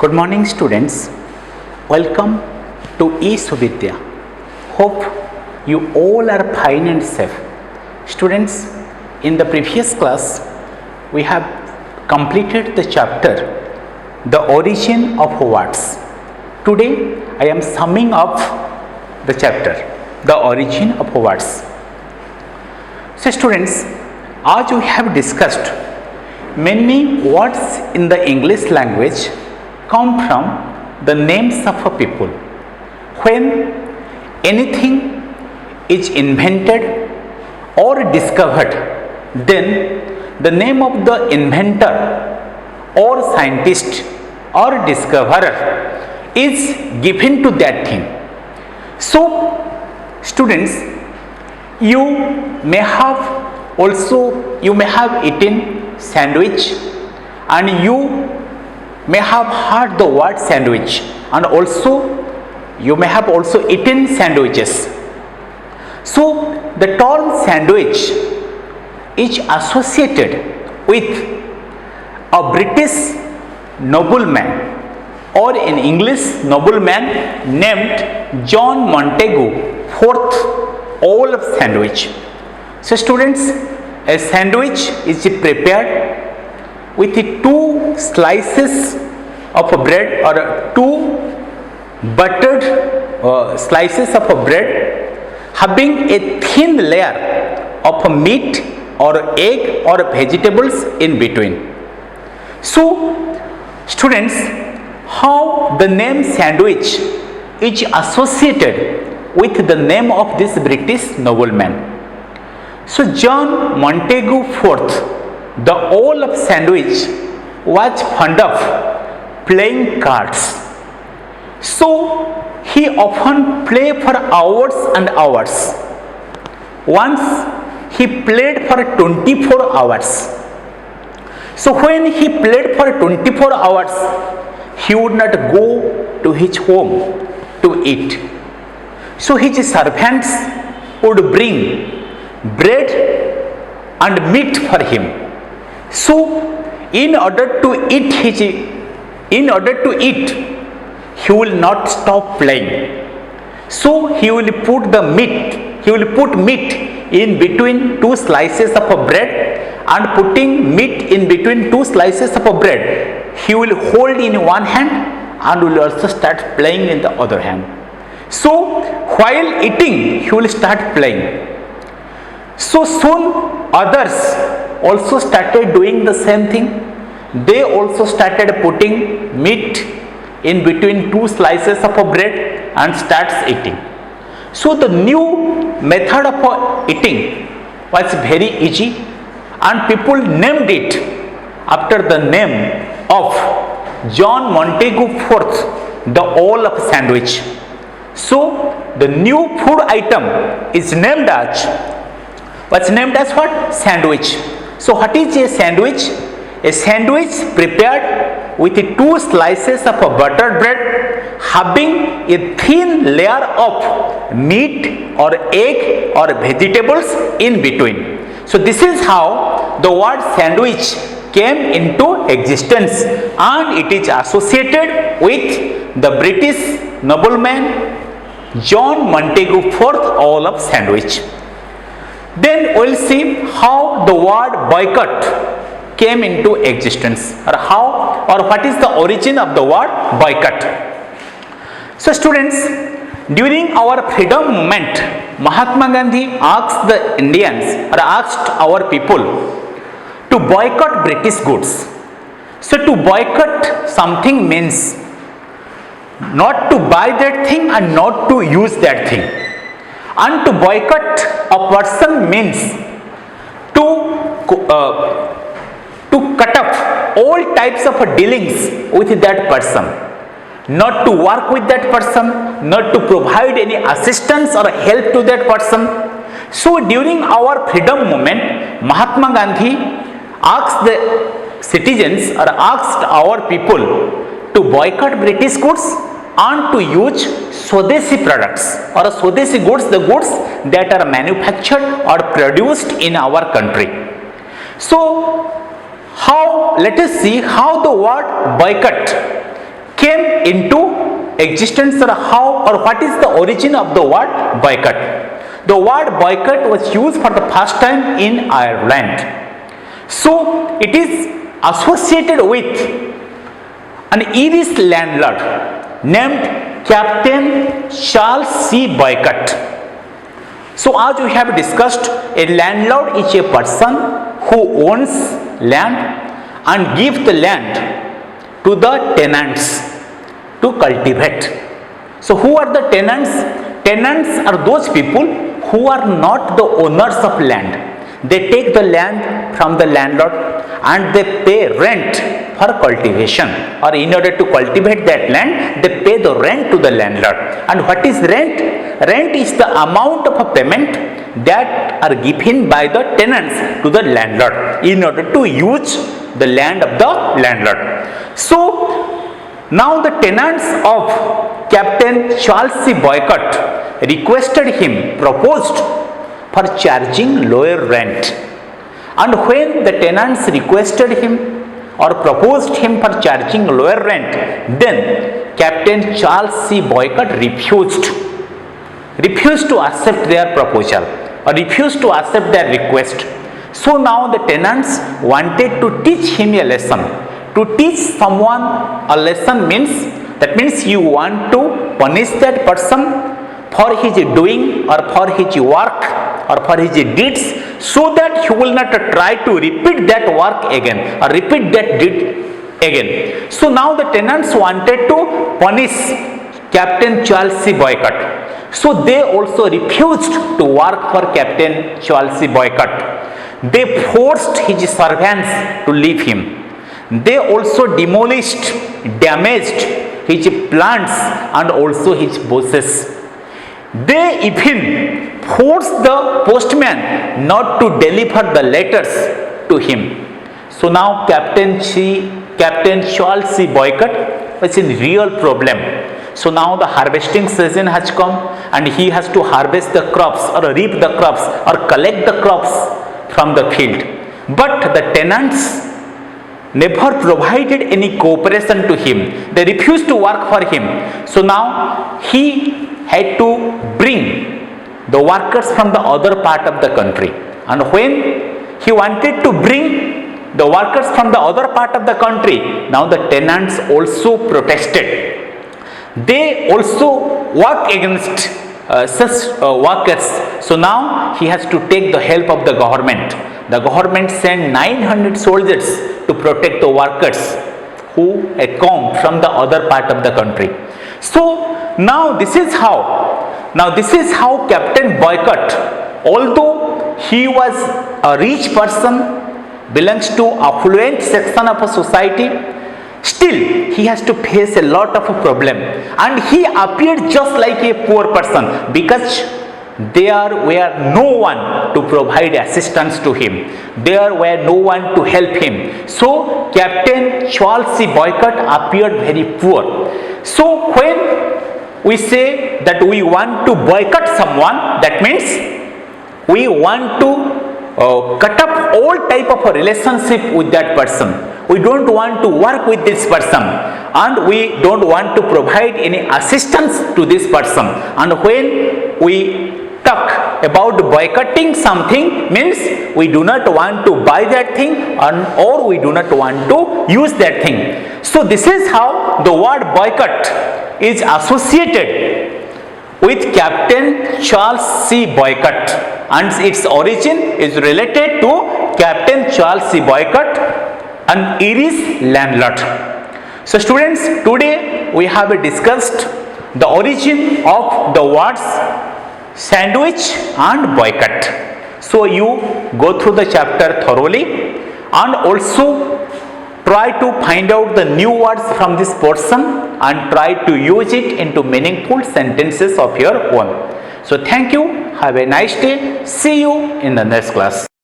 Good morning students, welcome to eSuvidya. Hope you all are fine and safe. Students, in the previous class we have completed the chapter The Origin of Words. Today I am summing up the chapter The Origin of Words. So students, as we have discussed, many words in the English language come from the names of a people. When anything is invented or discovered, then the name of the inventor or scientist or discoverer is given to that thing. So students, you may have eaten sandwich, and you may have heard the word sandwich, and also you may have also eaten sandwiches. So the term sandwich is associated with a British nobleman, or in English nobleman named John Montagu, fourth Earl of Sandwich. So students, a sandwich is prepared with two slices of bread or two buttered slices of bread having a thin layer of meat or egg or vegetables in between. So students, how the name sandwich is associated with the name of this British nobleman. So John Montagu IV, the Earl of Sandwich, was fond of playing cards. So he often played for hours and hours. Once he played for 24 hours. So when he played for 24 hours, he would not go to his home to eat. So his servants would bring bread and meat for him. So in order to eat, he will not stop playing. So he will put meat in between two slices of bread, and putting meat in between two slices of bread, he will hold in one hand and will also start playing in the other hand. So while eating, he will start playing. So soon others also started doing the same thing. They also started putting meat in between two slices of bread and starts eating. So the new method of eating was very easy, and people named it after the name of John Montagu IV, the Earl of Sandwich. So the new food item was named as what? Sandwich. So what is a sandwich? A sandwich prepared with two slices of buttered bread having a thin layer of meat or egg or vegetables in between. So this is how the word sandwich came into existence, and it is associated with the British nobleman John Montagu IV, Earl of Sandwich. Then we will see how the word boycott came into existence, or what is the origin of the word boycott. So students, during our freedom movement, Mahatma Gandhi asked the Indians, or asked our people, to boycott British goods. So to boycott something means not to buy that thing and not to use that thing. And to boycott a person means to cut off all types of dealings with that person, not to work with that person, not to provide any assistance or help to that person. So during our freedom movement, Mahatma Gandhi asked the citizens, or asked our people, to boycott British goods and to use Swadeshi products, or Swadeshi goods, the goods that are manufactured or produced in our country. So let us see how the word boycott came into existence, or how, or what is the origin of the word boycott? The word boycott was used for the first time in Ireland. So it is associated with an Irish landlord named Captain Charles C. Boycott. So as we have discussed, a landlord is a person who owns land and gives the land to the tenants to cultivate. So who are the tenants? Tenants are those people who are not the owners of land. They take the land from the landlord and they pay rent for cultivation, or in order to cultivate that land they pay the rent to the landlord. And what is rent? Rent is the amount of a payment that are given by the tenants to the landlord in order to use the land of the landlord. So now the tenants of Captain Charles C. Boycott requested him, proposed for charging lower rent. And when the tenants requested him or proposed him for charging lower rent, then Captain Charles C. Boycott refused to accept their proposal or refused to accept their request. So now the tenants wanted to teach him a lesson. To teach someone a lesson means, that means you want to punish that person for his doing or for his work or for his deeds, so that he will not try to repeat that work again or repeat that deed again. So now the tenants wanted to punish Captain Charles C. Boycott. So they also refused to work for Captain Charles C. Boycott. They forced his servants to leave him. They also demolished, damaged his plants and also his bushes. They even forced the postman not to deliver the letters to him. So now Captain Charles C. Boycott was in real problem. So now the harvesting season has come and he has to harvest the crops or reap the crops or collect the crops from the field. But the tenants never provided any cooperation to him. They refused to work for him. So now he had to bring the workers from the other part of the country. And when he wanted to bring the workers from the other part of the country, now the tenants also protested. They also work against such workers. So now he has to take the help of the government. The government sent 900 soldiers to protect the workers who had come from the other part of the country. So now this is how Captain Boycott, although he was a rich person, belongs to affluent section of a society, still he has to face a lot of a problem, and he appeared just like a poor person because there were no one to provide assistance to him. There were no one to help him. So Captain Charles C. Boycott appeared very poor. So when we say that we want to boycott someone, that means we want to cut up all type of a relationship with that person. We don't want to work with this person and we don't want to provide any assistance to this person. And when we talk about boycotting something, means we do not want to buy that thing or we do not want to use that thing. So this is how the word boycott is associated with Captain Charles C. Boycott, and its origin is related to Captain Charles C. Boycott, an Irish landlord. So students, today we have discussed the origin of the words sandwich and boycott. So you go through the chapter thoroughly and also try to find out the new words from this portion and try to use it into meaningful sentences of your own. So thank you. Have a nice day. See you in the next class.